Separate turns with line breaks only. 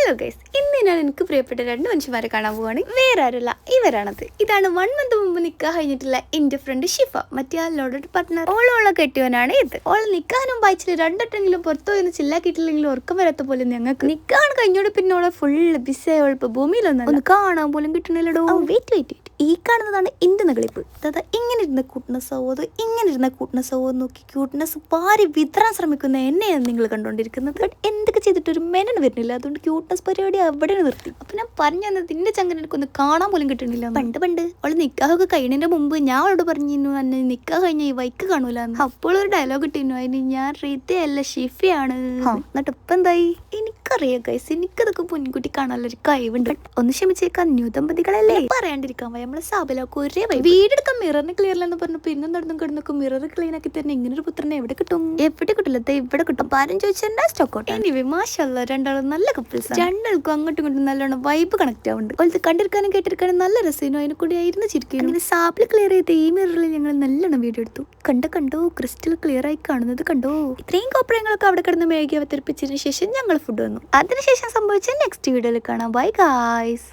Hello guys, ഇന്ന് ഞാൻ എനിക്ക് പ്രിയപ്പെട്ട രണ്ട് മനുഷ്യന്മാരെ കാണാൻ പോവാണ്. വേറെ ആരല്ല, ഇവരാണത്. ഇതാണ് 1 മന്ത് മുമ്പ് നിക്കാഹ് കഴിഞ്ഞിട്ടുള്ള എന്റെ ഫ്രണ്ട് ഷിഫ, മറ്റേ ലോഡഡ് പാർട്ട്ണർ. ഓളോളെ കെട്ടിയവനാണ് ഇത്. ഓളെ നിക്കാനും വായിച്ചിട്ട് രണ്ടെട്ടെങ്കിലും പുറത്തു പോയി ചില്ലാക്കിയിട്ടില്ലെങ്കിലും ഉറക്കം വരാത്ത പോലെ ഞങ്ങൾക്ക് നിക്കാണ് കഴിഞ്ഞോട് പിന്നെ ഓളെ ഫുള്ള് ബിസിയായി. ഓളിപ്പോ ഭൂമിയിലൊന്നും കാണാൻ പോലും കിട്ടണില്ലടോ. വെയിറ്റ് ഈ കാണുന്നതാണ് എന്റെ നകളിപ്പ്. അതാ ഇങ്ങനെ ഇരുന്ന കൂട്ട്നസ് നോക്കി ക്യൂട്ട്നെസ് പാരി വിതറാൻ ശ്രമിക്കുന്ന എന്നെയാണ് നിങ്ങൾ കണ്ടോണ്ടിരിക്കുന്നത്. ബട്ട് എന്തൊക്കെ ചെയ്തിട്ട് ഒരു മെനന് വരുന്നില്ല. അതുകൊണ്ട് ക്യൂട്ട്നെസ് പരിപാടി അവിടെ നിർത്തി. അപ്പൊ ഞാൻ പറഞ്ഞു തന്നത് നിന്റെ ചങ്ങനെ എനിക്കൊന്ന് കാണാൻ പോലും കിട്ടണില്ല. പണ്ട് അവള് നിക്കാഹൊക്കെ കഴിയുന്നതിന്റെ മുമ്പ് ഞാൻ അവളോട് പറഞ്ഞിരുന്നു എന്നെ നിക്കാഹ് കഴിഞ്ഞ ഈ വൈക്ക് കാണൂല. അപ്പോൾ ഒരു ഡയലോഗ് ഇട്ടിരുന്നു, അതിന് ഞാൻ റീത്തയല്ല ഷിഫയാണ്. എന്നിട്ട് ഇപ്പൊ എന്തായി? എനിക്കറിയാം ഗൈസ്, എനിക്കതൊക്കെ മുൻകൂട്ടി കാണാനുള്ളൊരു കഴിവുണ്ട്. ഒന്ന് ക്ഷമിച്ചേക്കാൻ, ന്യൂ ദമ്പതികളല്ലേ, പറയാണ്ടിരിക്കാൻ വയ്യ. നമ്മളെ സാബിലൊക്കെ ഒരേ വീടെടുക്കാൻ മിററിന് ക്ലിയർ എന്ന് പറഞ്ഞു പിന്നെ നടന്നും കിടന്നൊക്കെ മിറർ ക്ലീൻ ആക്കി തന്നെ ഇങ്ങനെ ഒരു പുത്രനെ എവിടെ കിട്ടും? എവിടെ കിട്ടില്ല, ഇവിടെ കിട്ടും. ആരും ചോദിച്ചാൽ സ്റ്റോക്ക് ഔട്ട്. എനിവേ മാഷാഅല്ലാഹ്, രണ്ടാളും നല്ല കപ്പിൾസ്. രണ്ടാൾക്കും അങ്ങോട്ടും ഇങ്ങോട്ടും നല്ലോണം വൈബ് കണക്ട് ആവുന്നുണ്ട്. അത് കണ്ടിരിക്കാനും കേട്ടിരിക്കാനും നല്ല രസമായിരുന്നു. അതിനെ കൂടി ആയിരുന്നു ചിരിക്കുന്നു. അങ്ങനെ സാബിൽ ക്ലിയർ ചെയ്ത് ഈ മിററിൽ ഞങ്ങൾ നല്ലോണം വീഡിയോ എടുത്തു. കണ്ടോ ക്രിസ്റ്റൽ ക്ലിയർ ആയി കാണുന്നത് കണ്ടോ. ഇത്രയും കോപ്പറങ്ങളൊക്കെ അവിടെ കിടന്ന് മേഘി അവതരിപ്പിച്ചതിന് ശേഷം ഞങ്ങൾ ഫുഡ് വന്നു. അതിനുശേഷം സംഭവിച്ച നെക്സ്റ്റ് വീഡിയോയിൽ കാണാം. Bye guys.